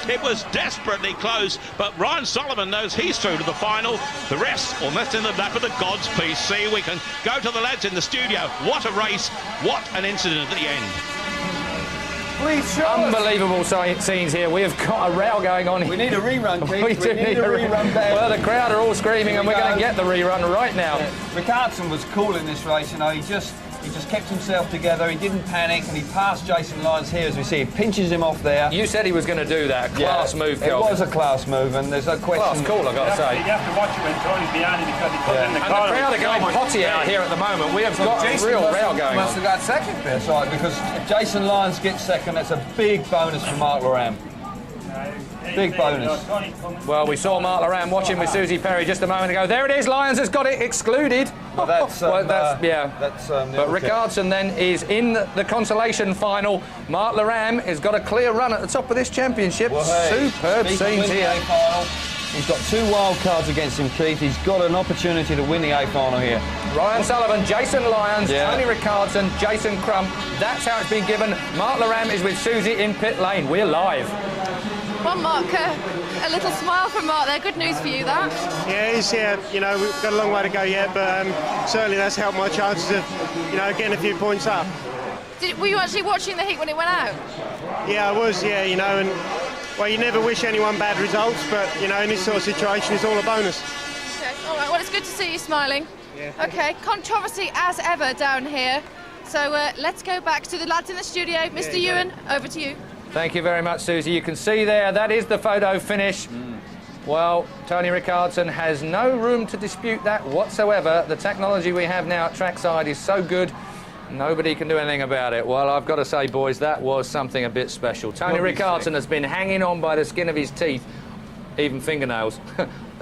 It was desperately close, but Ryan Sullivan knows he's through to the final. The rest almost in the lap of the gods PC. We can go to the lads in the studio. What a race, what an incident at the end. Unbelievable scenes here. We have got a row going on here. We need a rerun, Keith. We do need a rerun. Well, the crowd are all screaming, and we're going to get the rerun right now. Ricardson was cool in this race, you know. He just kept himself together. He didn't panic, and he passed Jason Lyons here, as we see. He pinches him off there. You said he was going to do that. Class move, Kelvin. It was a class move, and there's no question. Class call, I've got to say. You have to watch it when Tony's behind him because he comes in the and corner. the crowd are going potty out here at the moment. We have got a real row going on. Must have got second. That's right, because if Jason Lyons gets second, that's a big bonus for Mark Loram. Big bonus. Well, we saw Mark Loram watching with Susie Perry just a moment ago. There it is. Lyons has got it excluded. Well, that's but Ricardson then is in the consolation final. Mark Loram has got a clear run at the top of this championship. Well, hey, superb scenes here. He's got 2 wild cards against him, Keith. He's got an opportunity to win the A final here. Ryan Sullivan, Jason Lyons, Tony Ricardson, Jason Crump. That's how it's been given. Mark Loram is with Susie in pit lane. We're live. Well, Mark, a little smile from Mark there. Good news for you, that. Yeah, you know, we've got a long way to go yet, but certainly that's helped my chances of, you know, getting a few points up. Were you actually watching the heat when it went out? Yeah, I was, you know, and, well, you never wish anyone bad results, but, you know, in this sort of situation, it's all a bonus. Okay, all right, well, it's good to see you smiling. Yeah. Okay, controversy as ever down here. So let's go back to the lads in the studio. Mr. Ewan, over to you. Thank you very much, Susie. You can see there, that is the photo finish. Well, Tony Ricardson has no room to dispute that whatsoever. The technology we have now at trackside is so good, nobody can do anything about it. Well, I've got to say, boys, that was something a bit special. Tony Ricardson has been hanging on by the skin of his teeth, even fingernails,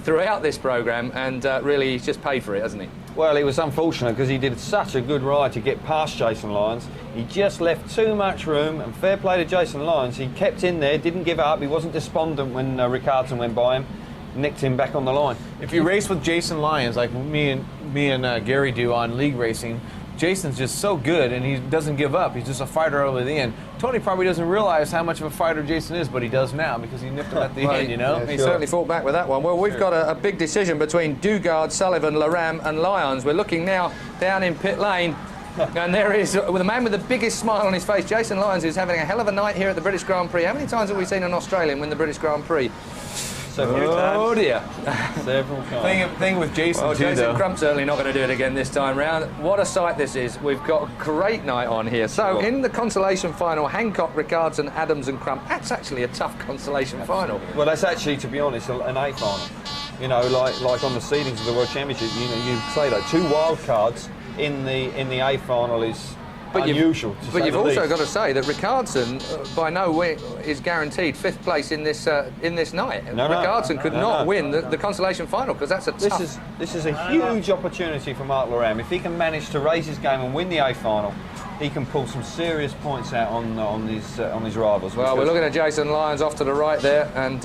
throughout this programme, and really he's just paid for it, hasn't he? Well, it was unfortunate because he did such a good ride to get past Jason Lyons. He just left too much room, and fair play to Jason Lyons. He kept in there, didn't give up. He wasn't despondent when Ricardson went by him, nicked him back on the line. If you race with Jason Lyons, like me and Gary do on league racing, Jason's just so good, and he doesn't give up. He's just a fighter over the end. Tony probably doesn't realize how much of a fighter Jason is, but he does now because he nipped him at the end, you know? Yeah, he certainly fought back with that one. Well, we've got a big decision between Dugard, Sullivan, Loram and Lyons. We're looking now down in pit lane, and there is, with a man with the biggest smile on his face, Jason Lyons, who's having a hell of a night here at the British Grand Prix. How many times have we seen an Australian win the British Grand Prix? Several dear. Several times. Thing with Jason, well, too, Jason Crump's certainly not going to do it again this time round. What a sight this is. We've got a great night on here. So, in the consolation final, Hancock, Ricardson, Adams and Crump. That's actually a tough consolation final. Well, that's actually, to be honest, an A final. You know, like on the seedings of the World Championship, you know, you say that 2 wild cards in the A final is unusual. But you've also got to say that Ricardson, by no way, is guaranteed 5th place in this night. Ricardson could not win the consolation final because that's a tough. This is a huge opportunity for Mark Loram. If he can manage to raise his game and win the A final, he can pull some serious points out on his rivals. Well, we're looking at Jason Lyons off to the right there, and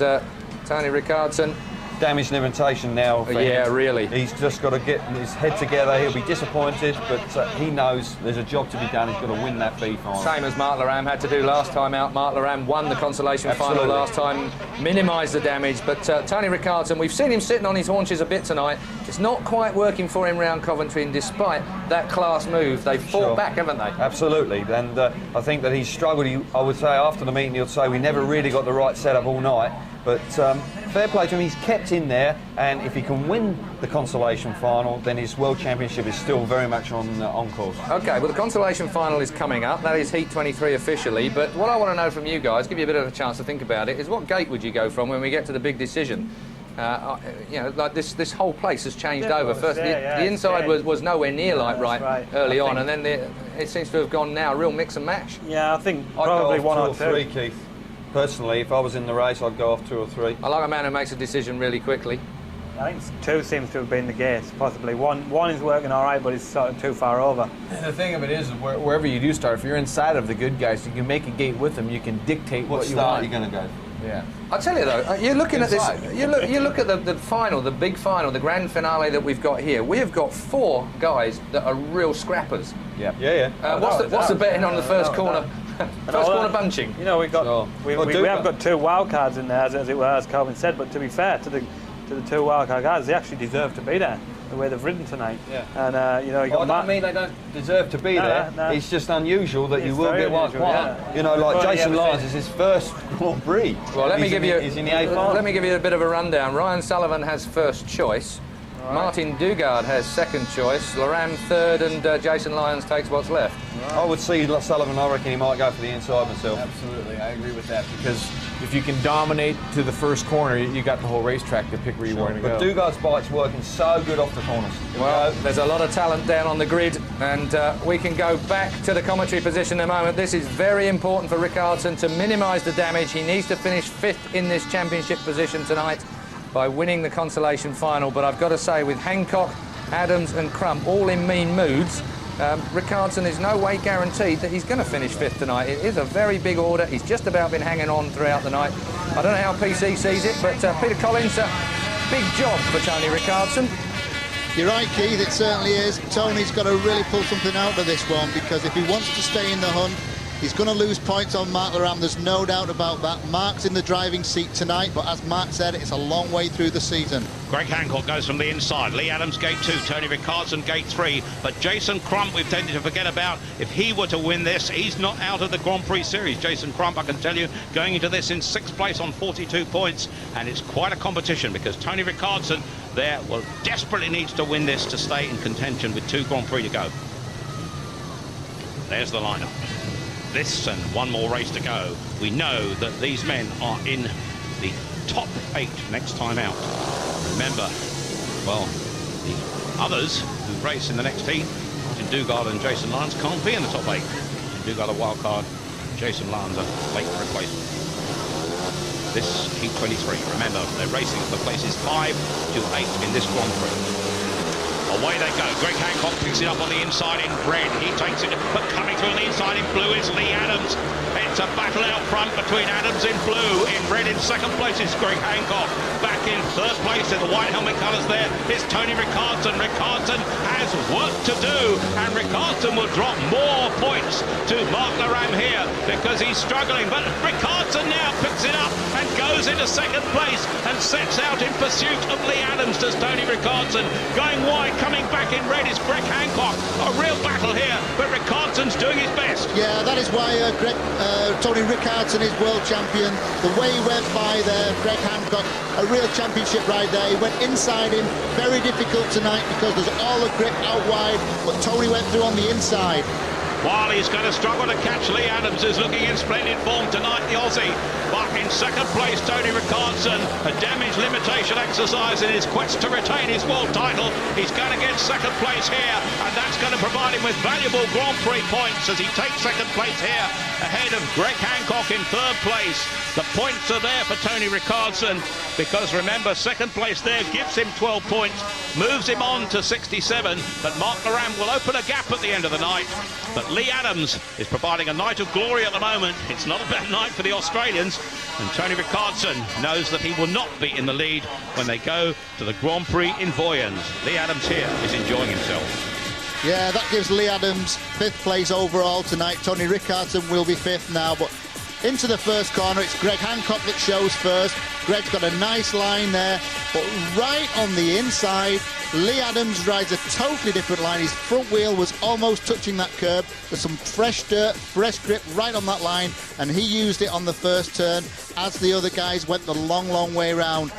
Tony Ricardson. Damaged limitation now. Yeah, really. He's just got to get his head together. He'll be disappointed, but he knows there's a job to be done. He's got to win that B final. Same as Mark Loram had to do last time out. Mark Loram won the consolation final last time, minimised the damage. But Tony Ricardson, we've seen him sitting on his haunches a bit tonight. It's not quite working for him round Coventry, and despite that class move, they've fought back, haven't they? Absolutely, and I think that he's struggled. I would say after the meeting, he'll say we never really got the right setup all night. But fair play to him, he's kept in there, and if he can win the consolation final, then his World Championship is still very much on course. OK, well, the consolation final is coming up. That is Heat 23 officially. But what I want to know from you guys, give you a bit of a chance to think about it, is what gate would you go from when we get to the big decision? You know, like this whole place has changed over. First, the inside was nowhere near right early on, and then it seems to have gone now, real mix and match. Yeah, I think I'd probably go off 1 or 2. 3, Keith. Personally, if I was in the race, I'd go off 2 or 3. I like a man who makes a decision really quickly. I think 2 seems to have been the case, possibly. One is working all right, but it's sort of too far over. And the thing of it is, wherever you do start, if you're inside of the good guys, you can make a gate with them. You can dictate what you want. What start are you going to go? Yeah. I'll tell you though, you're looking at this. You look at the final, the big final, the grand finale that we've got here. We have got 4 guys that are real scrappers. Yeah. What's the betting on the first corner? First corner bunching. You know, we have got 2 wild cards in there, as it were, as Calvin said. But to be fair to the 2 wild card guys, they actually deserve to be there. The way they've ridden tonight. Yeah. And you know, you got I don't mean they don't deserve to be there. No. It's just unusual that you will get one. Yeah. You know, like Well, Jason yeah, Lyons is his first Grand Prix. Well, let me give you He's in the A final. Let me give you a bit of a rundown. Ryan Sullivan has first choice. Right. Martin Dugard has second choice. Laram third, and Jason Lyons takes what's left. I would see Sullivan. I reckon he might go for the inside myself. Absolutely, I agree with that, because if you can dominate to the first corner, you got the whole racetrack to pick where you want to go. But Dugard's bike's working so good off the corners. Well, there's a lot of talent down on the grid, and we can go back to the commentary position in a moment. This is very important for Rickardsson to minimise the damage. He needs to finish 5th in this championship position tonight by winning the Consolation final. But I've got to say, with Hancock, Adams and Crump all in mean moods, Rickardsson is no way guaranteed that he's going to finish 5th tonight. It is a very big order. He's just about been hanging on throughout the night. I don't know how PC sees it, but Peter Collins, big job for Tony Rickardsson. You're right, Keith, it certainly is. Tony's got to really pull something out of this one, because if he wants to stay in the hunt, he's going to lose points on Mark Laram. There's no doubt about that. Mark's in the driving seat tonight, but as Mark said, it's a long way through the season. Greg Hancock goes from the inside. Lee Adams, gate 2. Tony Rickardsson, gate 3. But Jason Crump, we've tended to forget about. If he were to win this, he's not out of the Grand Prix series. Jason Crump, I can tell you, going into this in 6th place on 42 points. And it's quite a competition, because Tony Rickardsson there desperately needs to win this to stay in contention with 2 Grand Prix to go. There's the lineup. This and one more race to go. We know that these men are in the top 8 next time out. Remember, well, the others who race in the next heat, Martin Dugard and Jason Lyons, can't be in the top 8. Martin Dugard a wild card, Jason Lyons a late replacement. This heat 23. Remember, they're racing for places 5 to 8 in this Grand Prix. Away they go. Greg Hancock picks it up on the inside in red. He takes it, but coming through on the inside in blue is Lee Adams. It's a battle out front between Adams in blue. In red in 2nd place is Greg Hancock. Back in 3rd place in the white helmet colours there is Tony Rickardsson. Rickardsson has work to do, and Rickardsson will drop more points to Mark Laram here because he's struggling. But Rickardsson now picks it up and goes into 2nd place and sets out in pursuit of Lee Adams. Does Tony Rickardsson. Going wide, coming back in red is Greg Hancock. A real battle here, but Rickardsson's doing his best. Yeah, that is why Tony Rickardsson is world champion. The way he went by there, Greg Hancock, a real championship ride there. He went inside him, very difficult tonight because there's all the grip out wide, but Tony went through on the inside. While he's going to struggle to catch Lee Adams, who's looking in splendid form tonight, the Aussie. But in 2nd place, Tony Rickardsson, a damage limitation exercise in his quest to retain his world title. He's going to get 2nd place here, and that's going to provide him with valuable Grand Prix points as he takes 2nd place here, ahead of Greg Hancock in 3rd place. The points are there for Tony Rickardsson, because remember, 2nd place there gives him 12 points, moves him on to 67, but Mark Laram will open a gap at the end of the night. But Lee Adams is providing a night of glory at the moment. It's not a bad night for the Australians, and Tony Rickardsson knows that he will not be in the lead when they go to the Grand Prix in Voyens. Lee Adams here is enjoying himself. Yeah, that gives Lee Adams 5th place overall tonight. Tony Rickardsson will be 5th now, but into the 1st corner, it's Greg Hancock that shows first. Greg's got a nice line there, but right on the inside, Lee Adams rides a totally different line. His front wheel was almost touching that curb. There's some fresh dirt, fresh grip right on that line, and he used it on the 1st turn as the other guys went the long, long way round.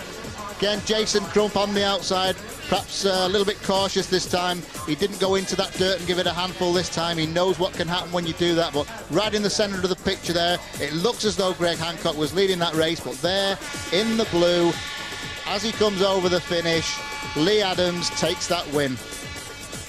Again, Jason Crump on the outside, perhaps a little bit cautious this time. He didn't go into that dirt and give it a handful this time. He knows what can happen when you do that, but right in the centre of the picture there, it looks as though Greg Hancock was leading that race, but there in the blue, as he comes over the finish, Lee Adams takes that win.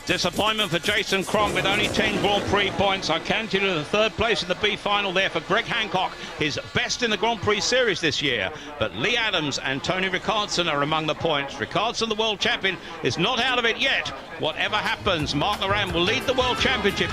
Disappointment for Jason Crump with only 10 Grand Prix points. I can tell you the 3rd place in the B final there for Greg Hancock, his best in the Grand Prix series this year. But Lee Adams and Tony Rickardsson are among the points. Rickardsson, the world champion, is not out of it yet. Whatever happens, Mark Laram will lead the world championship